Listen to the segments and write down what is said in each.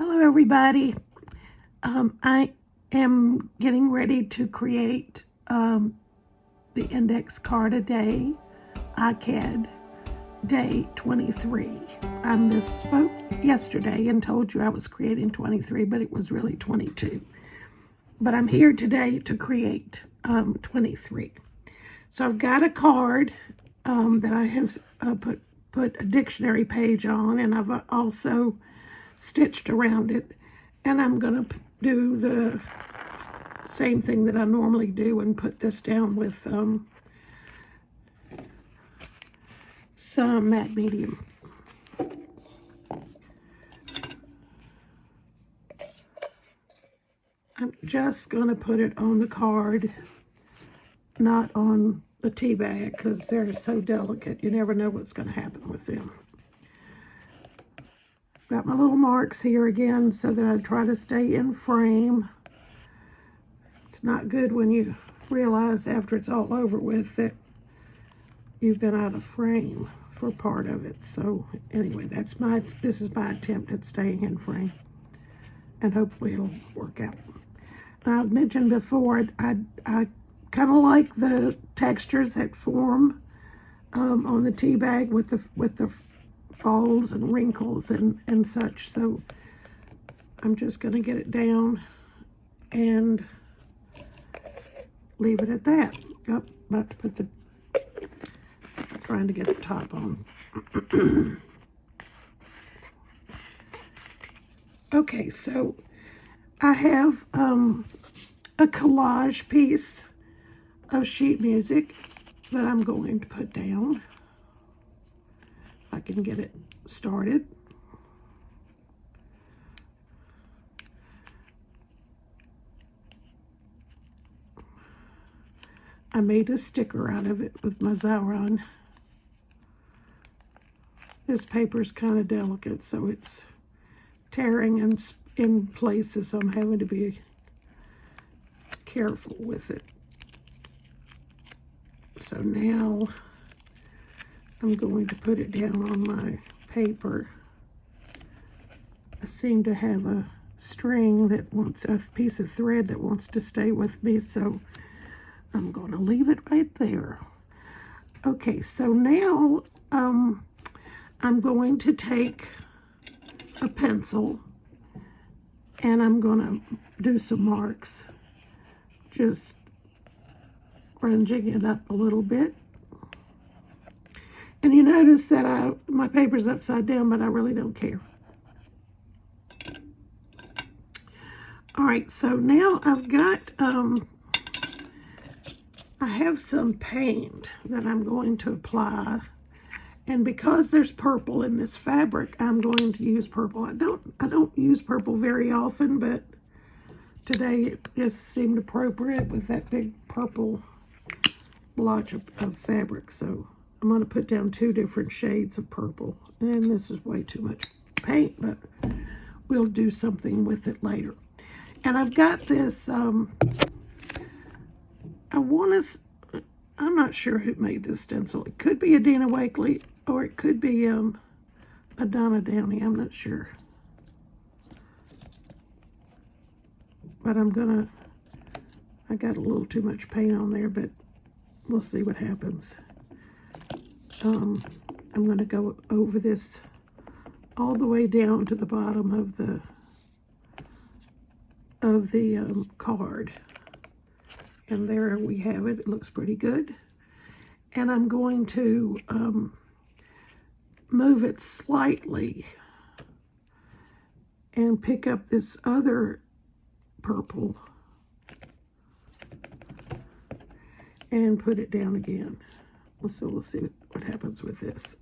Hello everybody. I am getting ready to create the Index-Card-A-Day, ICAD Day 23. I misspoke yesterday and told you I was creating 23, but it was really 22. But I'm here today to create 23. So I've got a card that I have put a dictionary page on, and I've also stitched around it, and I'm going to do the same thing that I normally do and put this down with some matte medium. I'm just going to put it on the card, not on the tea bag, because they're so delicate. You never know what's going to happen with them. Got my little marks here again so that I try to stay in frame. It's not good when you realize after it's all over with that you've been out of frame for part of it. So anyway, this is my attempt at staying in frame, and hopefully it'll work out. I've mentioned before, I kind of like the textures that form on the tea bag with the folds and wrinkles and such. So I'm just going to get it down and leave it at that. Oh, about to put trying to get the top on. Okay, so I have a collage piece of sheet music that I'm going to put down. I can get it started. I made a sticker out of it with my Xyron. This paper's kind of delicate, so it's tearing in places, so I'm having to be careful with it. So now I'm going to put it down on my paper. I seem to have a string that wants, a piece of thread that wants to stay with me, so I'm going to leave it right there. Okay, so now I'm going to take a pencil and I'm going to do some marks, just grunging it up a little bit. And you notice that my paper's upside down, but I really don't care. All right, so now I've got, I have some paint that I'm going to apply. And because there's purple in this fabric, I'm going to use purple. I don't use purple very often, but today it just seemed appropriate with that big purple blotch of fabric. So I'm going to put down 2 different shades of purple. And this is way too much paint, but we'll do something with it later. And I've got this, I'm not sure who made this stencil. It could be a Dina Wakley, or it could be a Donna Downey. I'm not sure. But I got a little too much paint on there, but we'll see what happens. I'm going to go over this all the way down to the bottom of the card. And there we have it. It looks pretty good. And I'm going to move it slightly and pick up this other purple and put it down again. So we'll see what happens with this.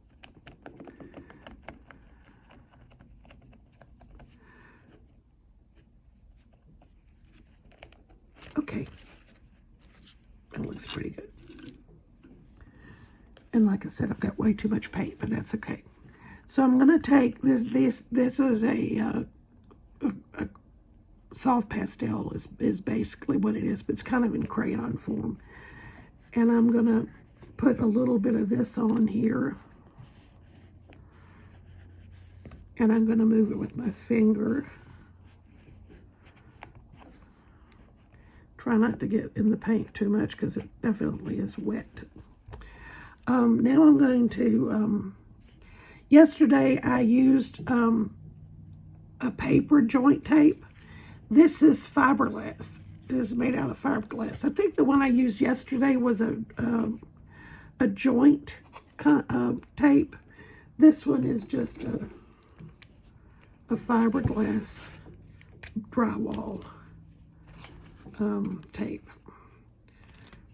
Okay. That looks pretty good. And like I said, I've got way too much paint, but that's okay. So I'm going to take this is a soft pastel is basically what it is, but it's kind of in crayon form. And I'm going to put a little bit of this on here. And I'm going to move it with my finger. Try not to get in the paint too much because it definitely is wet. Now I'm going to, yesterday I used a paper joint tape. This is fiberglass. It is made out of fiberglass. I think the one I used yesterday was a joint tape. This one is just a fiberglass drywall tape.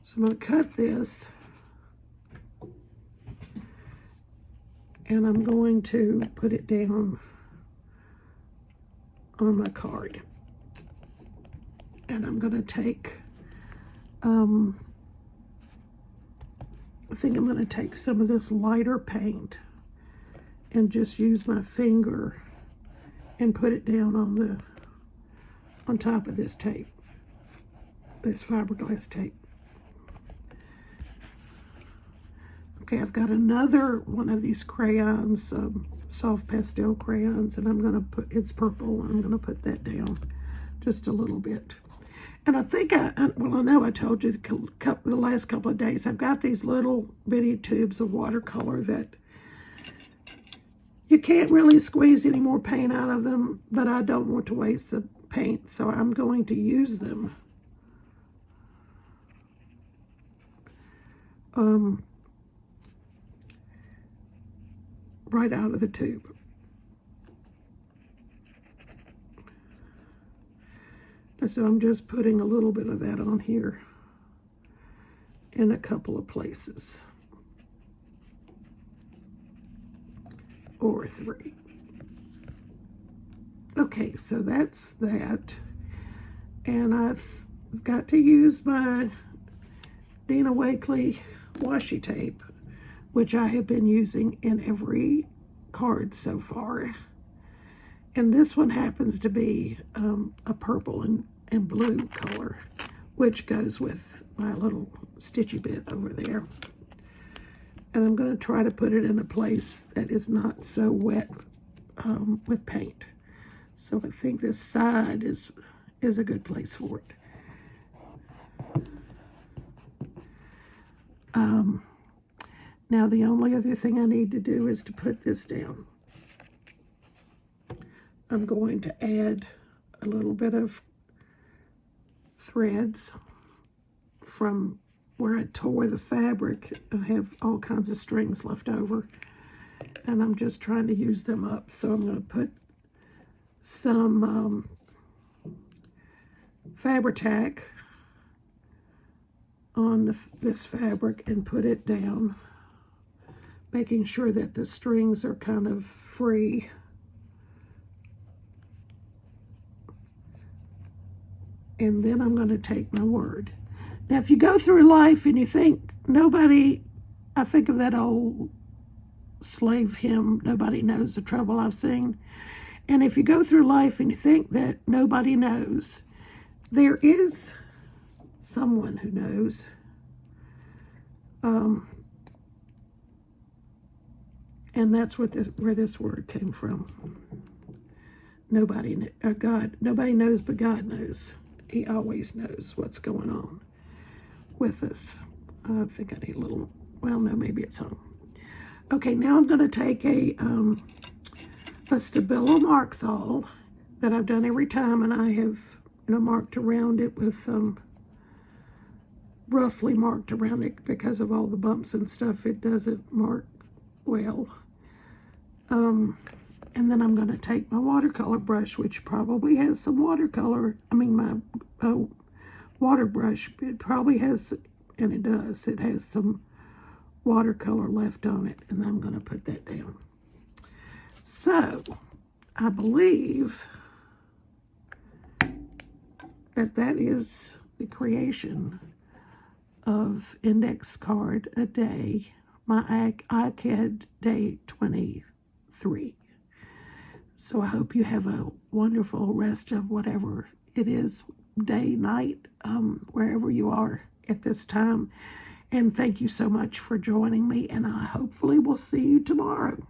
So I'm going to cut this, and I'm going to put it down on my card. And I'm going to take, I think I'm going to take some of this lighter paint and just use my finger and put it down on top of this tape, this fiberglass tape. Okay, I've got another one of these crayons, soft pastel crayons, and I'm going to put, it's purple, and I'm going to put that down just a little bit. And I think I know I told you the last couple of days, I've got these little bitty tubes of watercolor that you can't really squeeze any more paint out of them, but I don't want to waste the paint, so I'm going to use them. Right out of the tube. And so I'm just putting a little bit of that on here in a couple of places. Or 3. Okay, so that's that. And I've got to use my Dina Wakley washi tape, which I have been using in every card so far. And this one happens to be a purple and blue color, which goes with my little stitchy bit over there. And I'm going to try to put it in a place that is not so wet with paint. So I think this side is a good place for it. Now the only other thing I need to do is to put this down. I'm going to add a little bit of threads from where I tore the fabric. I have all kinds of strings left over, and I'm just trying to use them up. So I'm going to put some Fabri-Tac on this fabric and put it down, making sure that the strings are kind of free. And then I'm going to take my word. Now, if you go through life and you think nobody, I think of that old slave hymn, nobody knows the trouble I've seen. And if you go through life and you think that nobody knows, there is someone who knows. And that's what where this word came from. Nobody knows, but God knows. He always knows what's going on with us. I think I need a little, well, no, maybe it's home. Okay, now I'm going to take a Stabilo Mark-All that I've done every time, and I have, marked around it with, roughly marked around it because of all the bumps and stuff. It doesn't mark well. And then I'm going to take my watercolor brush, which probably has some watercolor. My water brush, it probably has, and it does, it has some watercolor left on it, and I'm going to put that down. So, I believe that is the creation of Index-Card-A-Day, my ICAD Day 23. So I hope you have a wonderful rest of whatever it is, day, night, wherever you are at this time. And thank you so much for joining me, and I hopefully will see you tomorrow.